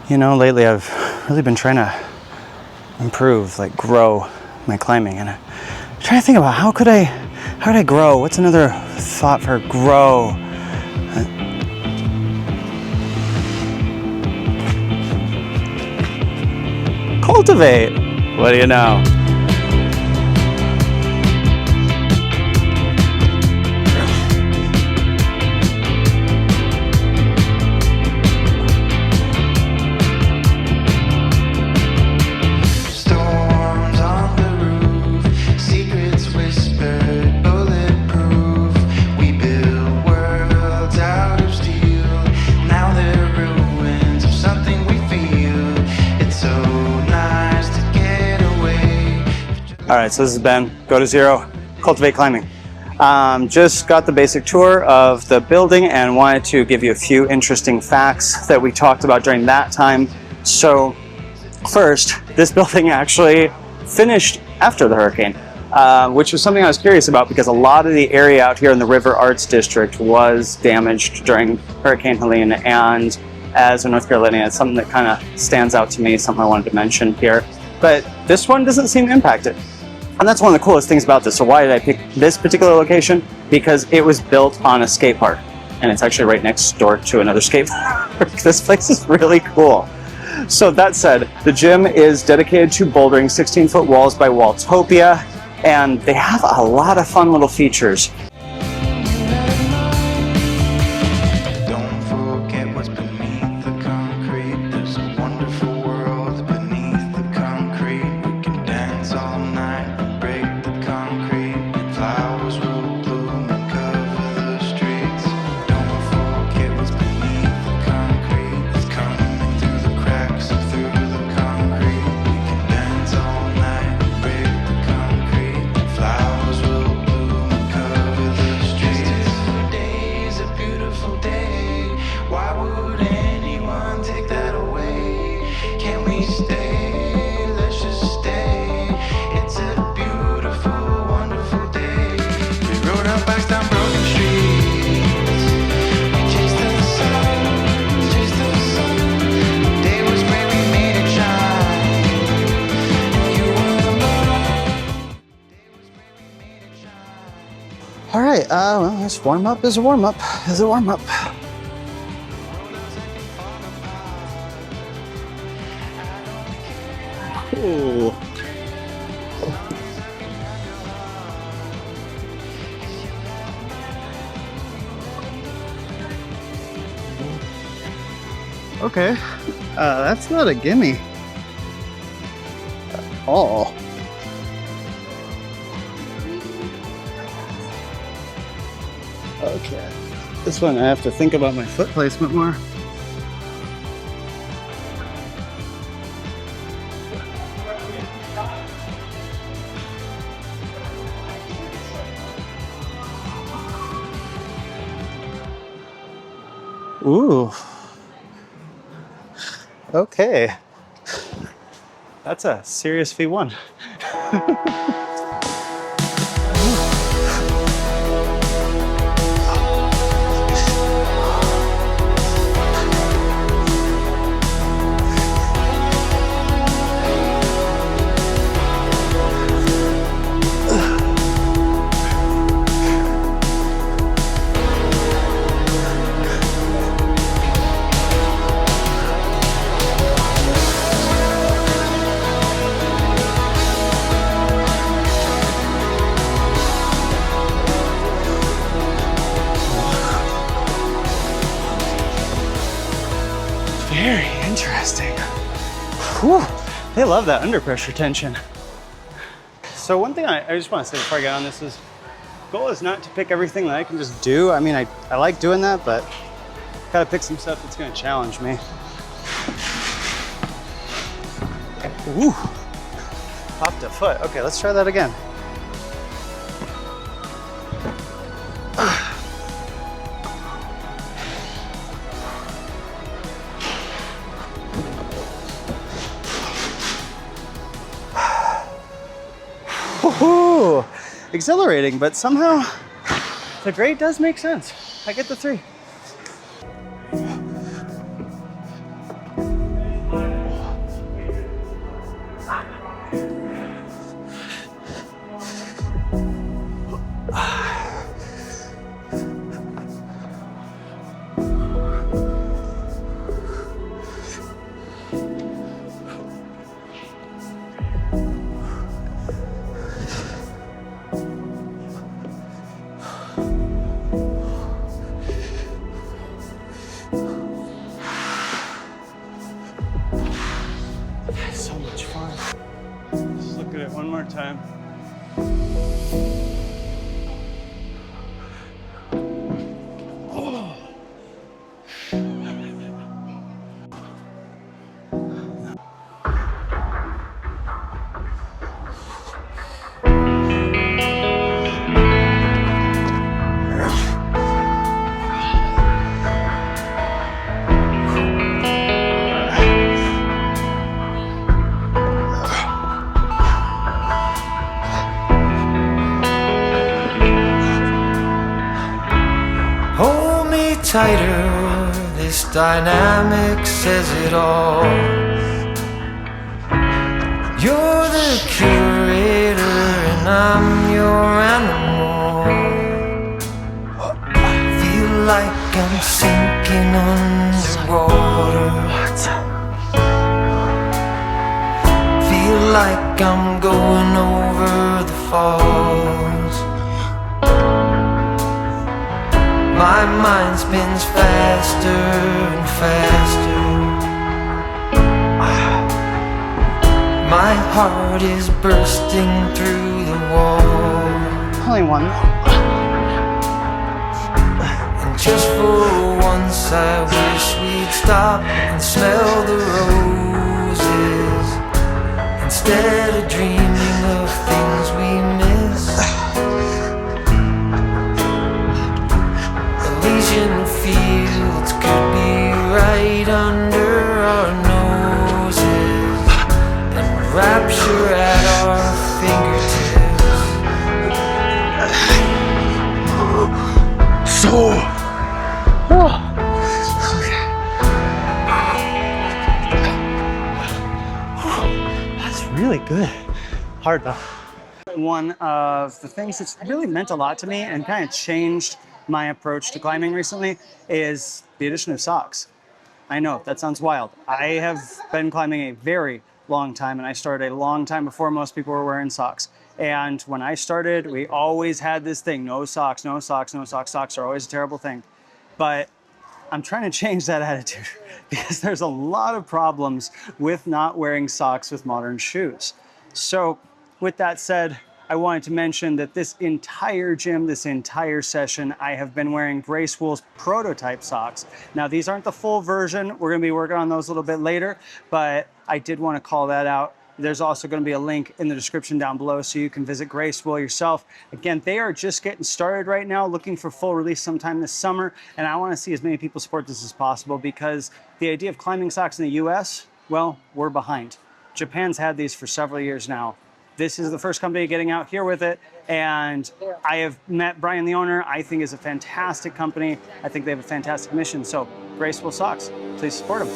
You know, lately I've really been trying to improve, like grow my climbing, and I'm trying to think about how could I grow? What's another thought for grow? Cultivate. What do you know? All right, so this is Ben, Go to Zero, Cultivate Climbing. Just got the basic tour of the building and wanted to give you a few interesting facts that we talked about during that time. So first, this building actually finished after the hurricane, which was something I was curious about because a lot of the area out here in the River Arts District was damaged during Hurricane Helene, and as a North Carolinian, it's something that kind of stands out to me, something I wanted to mention here. But this one doesn't seem impacted. And that's one of the coolest things about this. So why did I pick this particular location? Because it was built on a skate park, and it's actually right next door to another skate park. This place is really cool. So that said, the gym is dedicated to bouldering 16-foot walls by Walltopia, and they have a lot of fun little features. All right, well, this warm-up is a warm-up, Ooh. Okay, that's not a gimme at all. Okay, this one I have to think about my foot placement more. Ooh. Okay. That's a serious V1. Very interesting. Whew. They love that under pressure tension. So one thing I just want to say before I get on this is, goal is not to pick everything that I can just do. I mean, I like doing that, but gotta pick some stuff that's gonna challenge me. Ooh, popped a foot. Okay, let's try that again. Woohoo! Exhilarating, but somehow the grade does make sense. I get the 3. it one more time. Tighter, this dynamic says it all. You're the curator and I'm your animal. Feel like I'm sinking underwater. Feel like I'm going over the falls. My mind spins faster and faster. My heart is bursting through the wall. Only one. And just for once I wish we'd stop and smell the roses, instead of dreaming of things we miss. Elysian fields could be right under our noses, and rapture at our fingertips. So, that's really good. Hard though. One of the things that's really meant a lot to me and kind of changed my approach to climbing recently is the addition of socks. I know, that sounds wild. I have been climbing a very long time, and I started a long time before most people were wearing socks. And when I started, we always had this thing, no socks, no socks, no socks. Socks are always a terrible thing. But I'm trying to change that attitude because there's a lot of problems with not wearing socks with modern shoes. So with that said, I wanted to mention that this entire gym, this entire session, I have been wearing Gracewool's prototype socks. Now, these aren't the full version. We're gonna be working on those a little bit later, but I did wanna call that out. There's also gonna be a link in the description down below so you can visit Gracewool yourself. Again, they are just getting started right now, looking for full release sometime this summer, and I wanna see as many people support this as possible because the idea of climbing socks in the US, well, we're behind. Japan's had these for several years now. This is the first company getting out here with it, and I have met Brian, the owner. I think is a fantastic company. I think they have a fantastic mission. So, Gracewool Socks, please support them.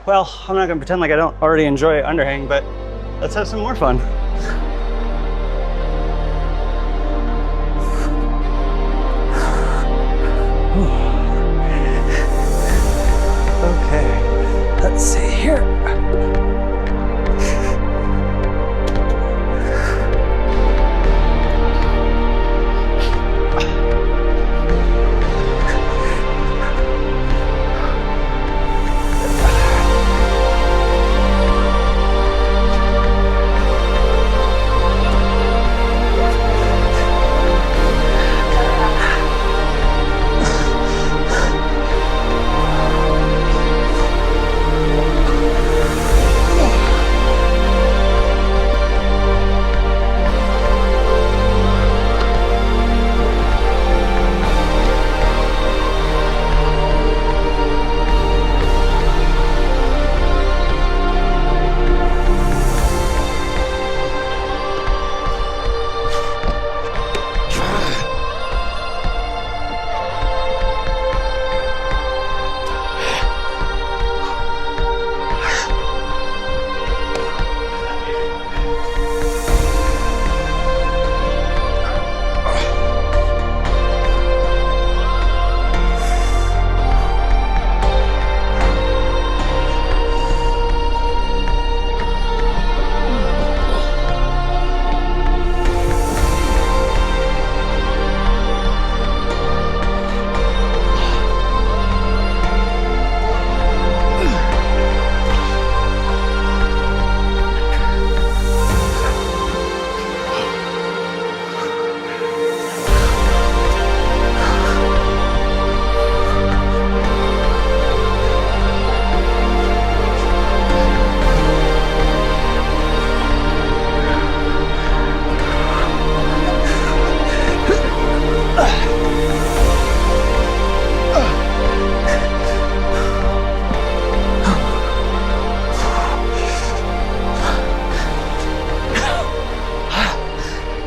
Well, I'm not gonna pretend like I don't already enjoy underhang, but let's have some more fun. Okay, let's see here.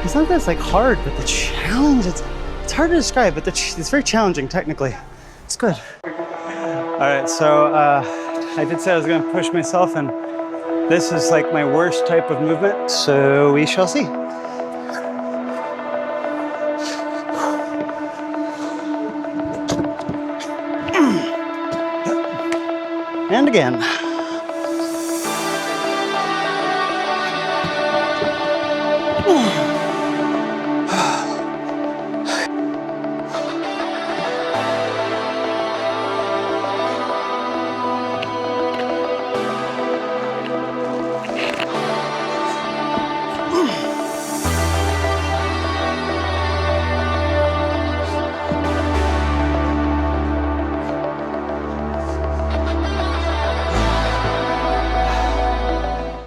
It's not that it's like hard, but the challenge, it's hard to describe, but it's very challenging technically. It's good. All right, so I did say I was gonna push myself, and this is like my worst type of movement, so we shall see. And again.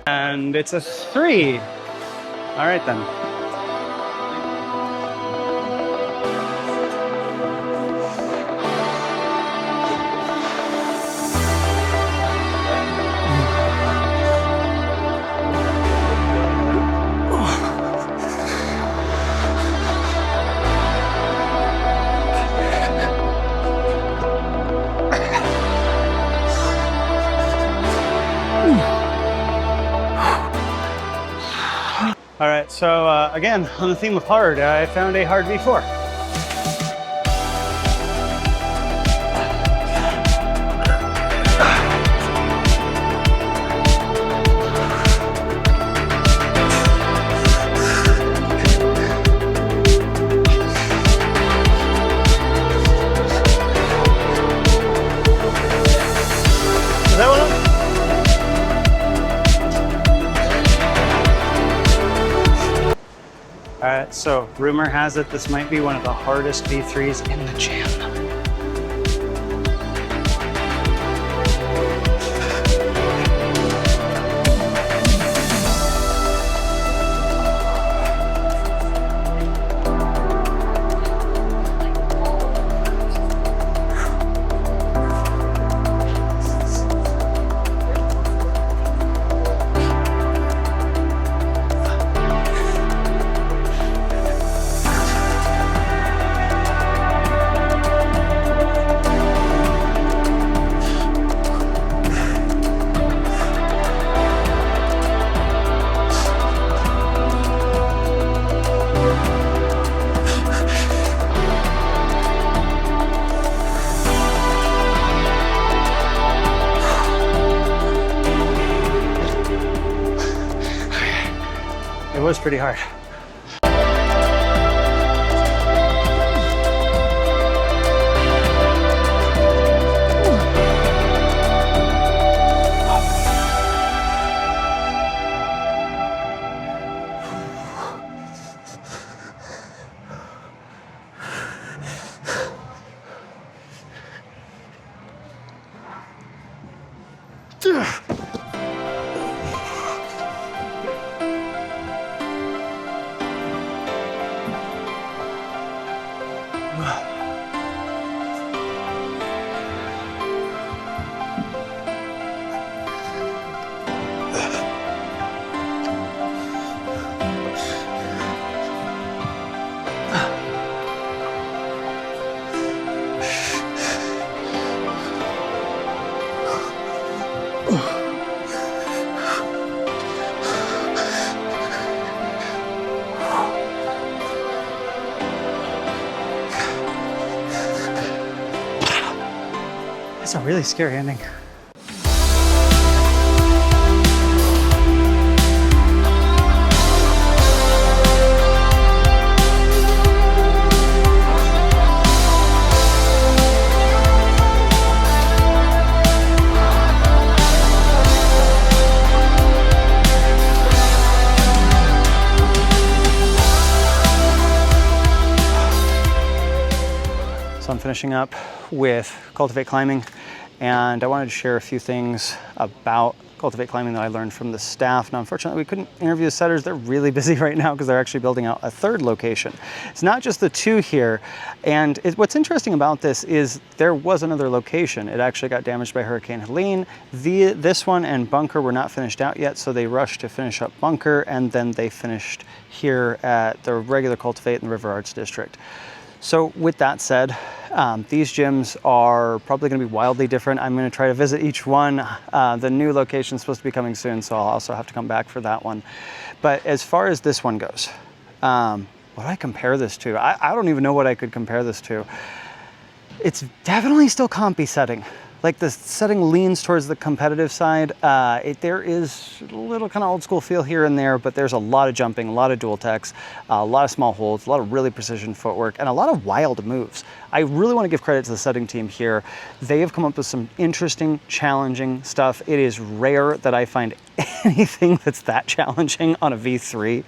And it's a 3. All right then. All right, so again, on the theme of hard, I found a hard V4. Is that one? All right, so rumor has it this might be one of the hardest V3s in the gym. It was pretty hard. It's a really scary ending. So I'm finishing up with Cultivate Climbing, and I wanted to share a few things about Cultivate Climbing that I learned from the staff. Now, unfortunately, we couldn't interview the setters. They're really busy right now because they're actually building out a third location. It's not just the two here. And what's interesting about this is there was another location. It actually got damaged by Hurricane Helene. This one and Bunker were not finished out yet, so they rushed to finish up Bunker, and then they finished here at the regular Cultivate in the River Arts District. So with that said, these gyms are probably going to be wildly different. I'm going to try to visit each one. The new location is supposed to be coming soon, so I'll also have to come back for that one. But as far as this one goes, what do I compare this to? I don't even know what I could compare this to. It's definitely still compy setting. Like the setting leans towards the competitive side. There is a little kind of old school feel here and there, but there's a lot of jumping, a lot of dual techs, a lot of small holds, a lot of really precision footwork, and a lot of wild moves. I really want to give credit to the setting team here. They have come up with some interesting, challenging stuff. It is rare that I find anything that's that challenging on a V3,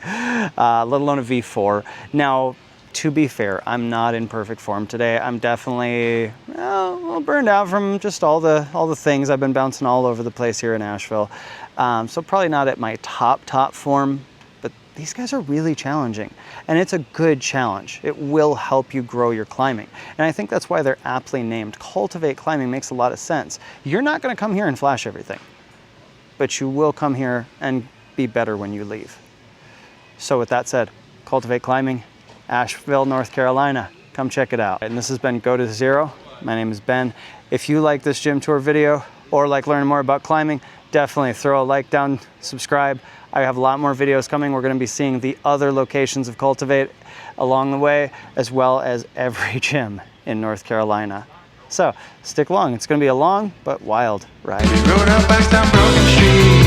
let alone a V4. Now, to be fair, I'm not in perfect form today. I'm definitely a little burned out from just all the things. I've been bouncing all over the place here in Asheville. So probably not at my top form, but these guys are really challenging. And it's a good challenge. It will help you grow your climbing. And I think that's why they're aptly named. Cultivate Climbing makes a lot of sense. You're not gonna come here and flash everything, but you will come here and be better when you leave. So with that said, Cultivate Climbing, Asheville, North Carolina. Come check it out. And this has been Go to Zero. My name is Ben. If you like this gym tour video or like learning more about climbing, definitely throw a like down, subscribe. I have a lot more videos coming. We're going to be seeing the other locations of Cultivate along the way, as well as every gym in North Carolina. So stick along. It's going to be a long but wild ride. We rode out past down Broken Street.